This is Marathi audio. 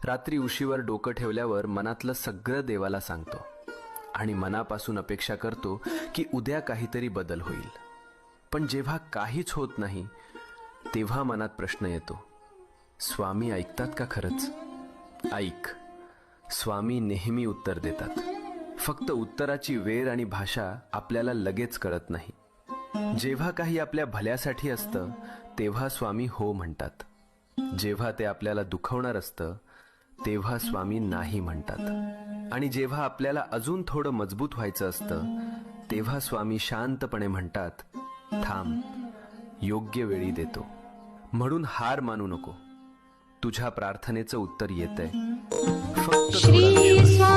रात्री उशीवर डोकं ठेवल्यावर मनातलं सगळं देवाला सांगतो आणि मनापासून अपेक्षा करतो की उद्या काहीतरी बदल होईल. पण जेव्हा काहीच होत नाही तेव्हा मनात प्रश्न येतो, स्वामी ऐकतात का खरंच? ऐक, स्वामी नेहमी उत्तर देतात. फक्त उत्तराची वेळ आणि भाषा आपल्याला लगेच कळत नाही. जेव्हा काही आपल्या भल्यासाठी असतं तेव्हा स्वामी हो म्हणतात. जेव्हा ते आपल्याला दुखवणार असतं तेव्हा स्वामी नाही म्हणतात. आणि जेव्हा आपल्याला अजून थोडं मजबूत व्हायचं असतं तेव्हा स्वामी शांतपणे म्हणतात, थांब, योग्य वेळी देतो. म्हणून हार मानू नको. तुझ्या प्रार्थनेचं उत्तर येतंय. फक्त थोडा विश्वास.